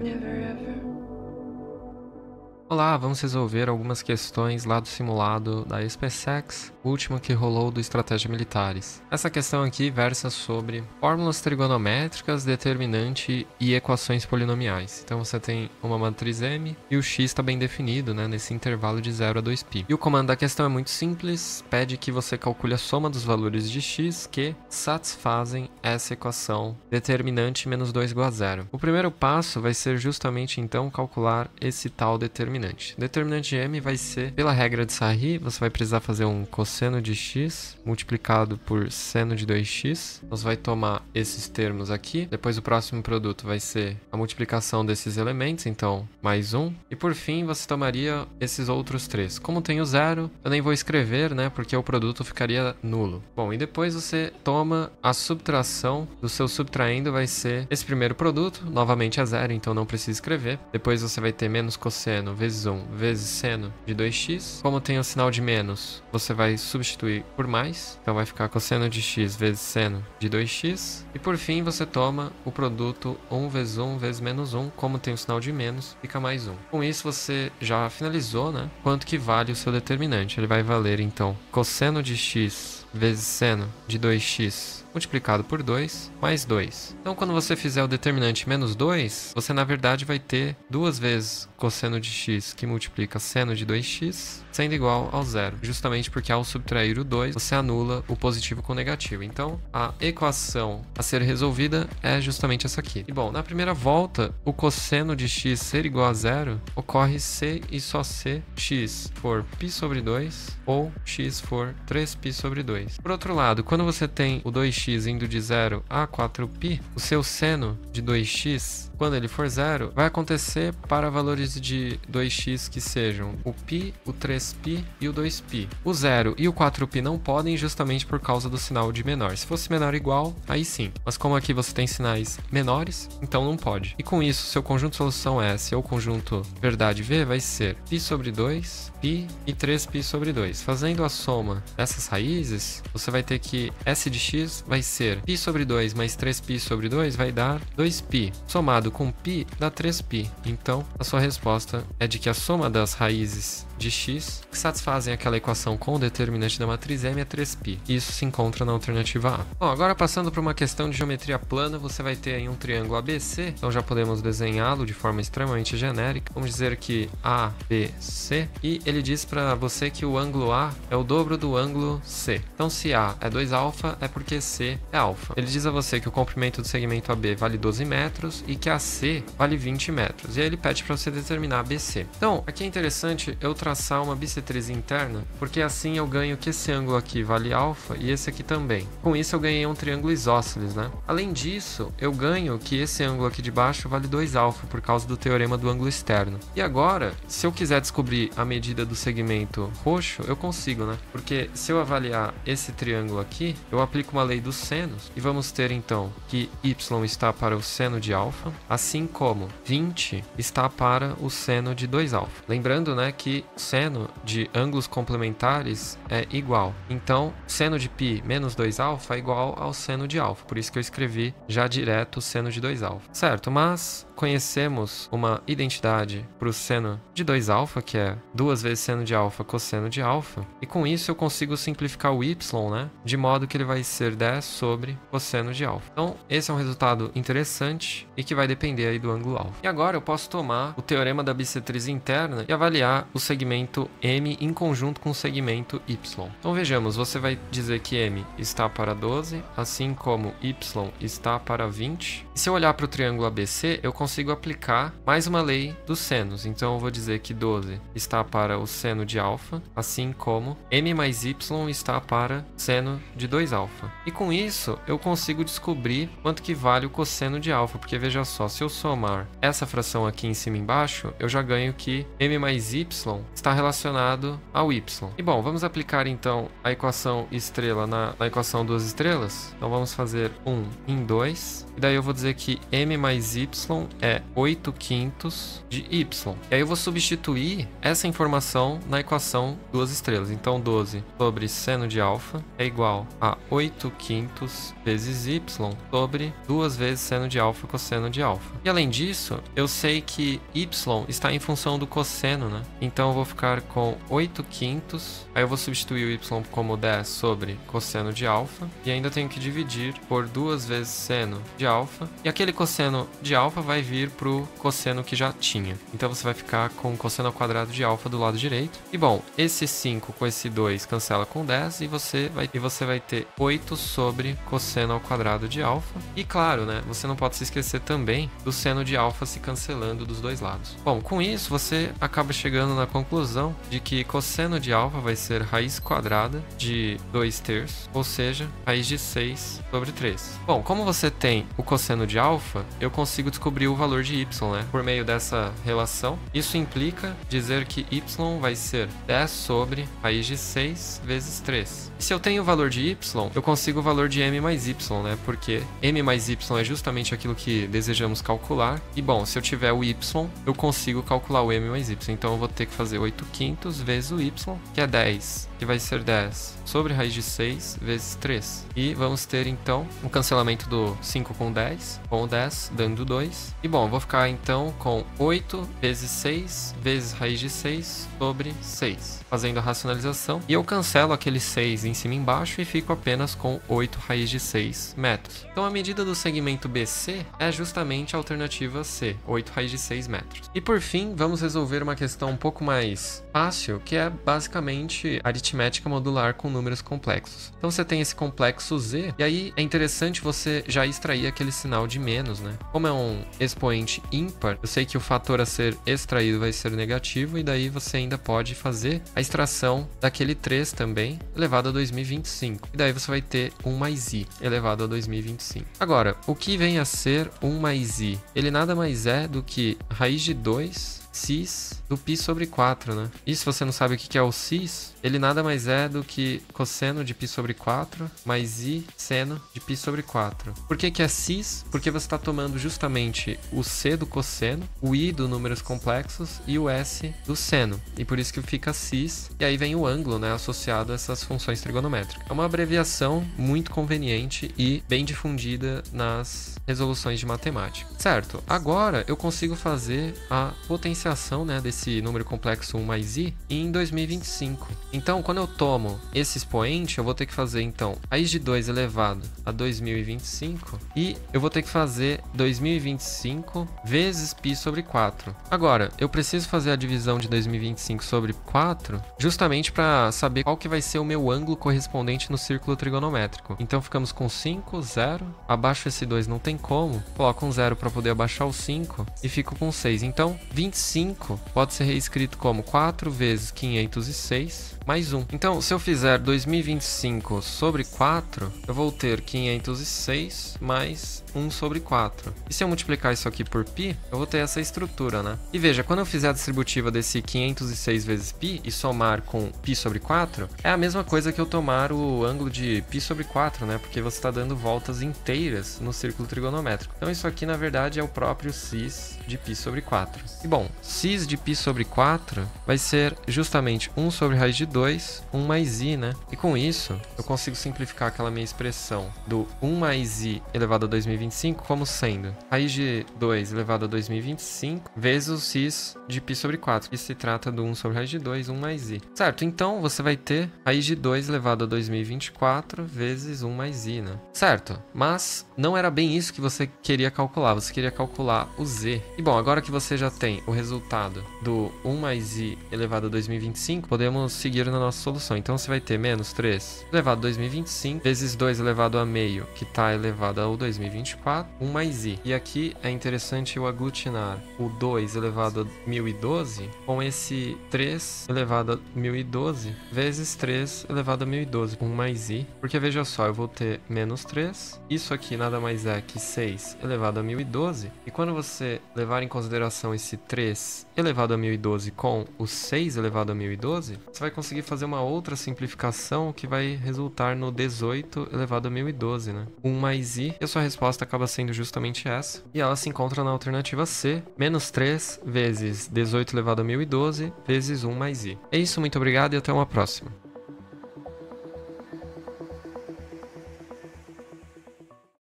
Never ever. Olá, vamos resolver algumas questões lá do simulado da SpaceX, o último que rolou do Estratégia Militares. Essa questão aqui versa sobre fórmulas trigonométricas, determinante e equações polinomiais. Então você tem uma matriz M e o x está bem definido, né, nesse intervalo de 0 a 2π. E o comando da questão é muito simples, pede que você calcule a soma dos valores de x que satisfazem essa equação determinante menos 2 igual a 0. O primeiro passo vai ser justamente então calcular esse tal determinante. Determinante de m vai ser, pela regra de Sarri, você vai precisar fazer um cosseno de x multiplicado por seno de 2x. Você vai tomar esses termos aqui. Depois o próximo produto vai ser a multiplicação desses elementos, então mais 1. E por fim você tomaria esses outros três. Como tem o zero, eu nem vou escrever, né, porque o produto ficaria nulo. Bom, e depois você toma a subtração do seu subtraindo, vai ser esse primeiro produto, novamente é zero, então não precisa escrever. Depois você vai ter menos cosseno vezes 1 vezes seno de 2x. Como tem o sinal de menos, você vai substituir por mais. Então vai ficar cosseno de x vezes seno de 2x. E por fim você toma o produto 1 vezes 1 vezes menos 1. Como tem o sinal de menos, fica mais 1. Com isso você já finalizou, né? Quanto que vale o seu determinante. Ele vai valer então cosseno de x vezes seno de 2x multiplicado por 2 mais 2. Então quando você fizer o determinante menos 2, você na verdade vai ter duas vezes cosseno de x que multiplica seno de 2x sendo igual ao zero, justamente porque ao subtrair o 2 você anula o positivo com o negativo. Então a equação a ser resolvida é justamente essa aqui. E bom, na primeira volta o cosseno de x ser igual a zero ocorre se e só se x for π sobre 2 ou x for 3π sobre 2. Por outro lado, quando você tem o 2x indo de 0 a 4π, o seu seno de 2x, quando ele for zero, vai acontecer para valores de 2x que sejam o π, o 3π e o 2π. O 0 e o 4π não podem justamente por causa do sinal de menor. Se fosse menor ou igual, aí sim. Mas como aqui você tem sinais menores, então não pode. E com isso, seu conjunto de solução S ou conjunto verdade V vai ser π sobre 2, π e 3π sobre 2. Fazendo a soma dessas raízes, você vai ter que S de x vai ser π sobre 2 mais 3π sobre 2 vai dar 2π. Somado com π dá 3π. Então, a sua resposta é de que a soma das raízes de x que satisfazem aquela equação com o determinante da matriz M é 3π. Isso se encontra na alternativa A. Bom, agora passando para uma questão de geometria plana, você vai ter aí um triângulo ABC, então já podemos desenhá-lo de forma extremamente genérica. Vamos dizer que ABC, e ele diz para você que o ângulo A é o dobro do ângulo C. Então se A é 2α, é porque C é alfa. Ele diz a você que o comprimento do segmento AB vale 12 metros e que AC vale 20 metros. E aí ele pede para você determinar ABC. Então, aqui é interessante eu traçar uma bissetriz interna, porque assim eu ganho que esse ângulo aqui vale alfa e esse aqui também. Com isso eu ganhei um triângulo isósceles, né? Além disso, eu ganho que esse ângulo aqui de baixo vale 2α por causa do teorema do ângulo externo. E agora, se eu quiser descobrir a medida do segmento roxo, eu consigo, né? Porque se eu avaliar esse triângulo aqui, eu aplico uma lei dos senos e vamos ter então que y está para o seno de alfa, assim como 20 está para o seno de 2α. Lembrando, né, que seno de ângulos complementares é igual. Então, seno de π menos 2α é igual ao seno de alfa. Por isso que eu escrevi já direto o seno de 2α. Certo, mas conhecemos uma identidade para o seno de 2α, que é 2 vezes seno de alfa cosseno de alfa. E com isso eu consigo simplificar o y, né, de modo que ele vai ser 10 sobre cosseno de alfa. Então, esse é um resultado interessante e que vai depender aí do ângulo alfa. E agora eu posso tomar o teorema da bissetriz interna e avaliar o segmento M em conjunto com o segmento Y. Então vejamos, você vai dizer que M está para 12, assim como Y está para 20. E se eu olhar para o triângulo ABC, eu consigo aplicar mais uma lei dos senos. Então eu vou dizer que 12 está para o seno de alfa, assim como M mais Y está para seno de 2α. E com isso, eu consigo descobrir quanto que vale o cosseno de alfa, porque veja só, se eu somar essa fração aqui em cima e embaixo, eu já ganho que M mais Y está relacionado ao Y. E bom, vamos aplicar então a equação estrela na equação duas estrelas. Então vamos fazer 1 em 2, e daí eu vou dizer que M mais Y é 8/5 de Y. E aí eu vou substituir essa informação na equação duas estrelas. Então 12 sobre seno de alfa é igual a 8/5 vezes y sobre 2 vezes seno de alfa cosseno de alfa. E além disso, eu sei que y está em função do cosseno, né? Então eu vou ficar com 8/5, aí eu vou substituir o y como 10 sobre cosseno de alfa, e ainda tenho que dividir por 2 vezes seno de alfa, e aquele cosseno de alfa vai vir para o cosseno que já tinha. Então você vai ficar com cosseno ao quadrado de alfa do lado direito. E bom, esse 5 com esse 2 cancela com 10 e você vai ter 8 sobre cosseno ao quadrado de alfa. E claro, né, você não pode se esquecer também do seno de alfa se cancelando dos dois lados. Bom, com isso você acaba chegando na conclusão de que cosseno de alfa vai ser raiz quadrada de 2/3, ou seja, raiz de 6 sobre 3. Bom, como você tem o cosseno de alfa, eu consigo descobrir o valor de y, né? Por meio dessa relação. Isso implica dizer que y vai ser 10 sobre raiz de 6 vezes 3. E se eu tenho o valor de y, eu consigo o valor de m mais y, né? Porque m mais y é justamente aquilo que desejamos calcular. E bom, se eu tiver o y, eu consigo calcular o m mais y. Então eu vou ter que fazer 8/5 vezes o y, que é 10, que vai ser 10 sobre raiz de 6 vezes 3. E vamos ter então o cancelamento do 5 com 10, dando 2. E bom, eu vou ficar então com 8 vezes 6 vezes raiz de 6 sobre 6, fazendo a racionalização. E eu cancelo aquele 6 em cima e embaixo e fico apenas com 8 raiz de 6 metros. Então a medida do segmento BC é justamente a alternativa C, 8 raiz de 6 metros. E por fim, vamos resolver uma questão um pouco mais fácil, que é basicamente aritmética modular com números complexos. Então você tem esse complexo Z, e aí é interessante você já extrair aquele sinal de menos, né? Como é um expoente ímpar, eu sei que o fator a ser extraído vai ser negativo, e daí você ainda pode fazer a extração daquele 3 também, elevado a 2025. E daí você vai ter 1 mais i elevado a 2025. Agora, o que vem a ser 1 mais i? Ele nada mais é do que raiz de 2 cis do π sobre 4, né? E se você não sabe o que é o cis, ele nada mais é do que cosseno de π sobre 4 mais i seno de π sobre 4. Por que é cis? Porque você está tomando justamente o c do cosseno, o i do números complexos e o s do seno. E por isso que fica cis. E aí vem o ângulo, né, associado a essas funções trigonométricas. É uma abreviação muito conveniente e bem difundida nas resoluções de matemática. Certo, agora eu consigo fazer a potenciação, né, desse número complexo 1 mais i em 2025. Então, quando eu tomo esse expoente, eu vou ter que fazer, então, raiz de 2 elevado a 2025 e eu vou ter que fazer 2025 vezes π sobre 4. Agora, eu preciso fazer a divisão de 2025 sobre 4 justamente para saber qual que vai ser o meu ângulo correspondente no círculo trigonométrico. Então, ficamos com 5, 0, abaixo esse 2 não tem como, coloco um 0 para poder abaixar o 5 e fico com 6. Então, 25 pode ser reescrito como 4 vezes 506 mais 1. Então, se eu fizer 2025 sobre 4, eu vou ter 506 mais 1 sobre 4. E se eu multiplicar isso aqui por π, eu vou ter essa estrutura, né? E veja, quando eu fizer a distributiva desse 506 vezes π e somar com π sobre 4, é a mesma coisa que eu tomar o ângulo de π sobre 4, né? Porque você está dando voltas inteiras no círculo trigonométrico. Então, isso aqui, na verdade, é o próprio cis de π sobre 4. E, bom, cis de π sobre 4 vai ser justamente 1 sobre raiz de 2, 1 mais i, né? E com isso, eu consigo simplificar aquela minha expressão do 1 mais i elevado a 2025 como sendo raiz de 2 elevado a 2025 vezes o cis de π sobre 4, que se trata do 1 sobre raiz de 2, 1 mais i. Certo? Então, você vai ter raiz de 2 elevado a 2024 vezes 1 mais i, né? Certo? Mas não era bem isso que você queria calcular. Você queria calcular o z. E, bom, agora que você já tem o resultado do 1 mais i elevado a 2025, podemos seguir na nossa solução. Então, você vai ter menos 3 elevado a 2025 vezes 2 elevado a meio, que está elevado ao 2024, 1 mais i. E aqui é interessante eu aglutinar o 2 elevado a 1012 com esse 3 elevado a 1012 vezes 3 elevado a 1012, 1 mais i. Porque, veja só, eu vou ter menos 3. Isso aqui nada mais é que 6 elevado a 1012. E quando você levar em consideração esse 3 elevado a 1012 com o 6 elevado a 1012, você vai conseguir fazer uma outra simplificação que vai resultar no 18 elevado a 1012, né? 1 mais i, e a sua resposta acaba sendo justamente essa. E ela se encontra na alternativa C, menos 3 vezes 18 elevado a 1012 vezes 1 mais i. É isso, muito obrigado e até uma próxima.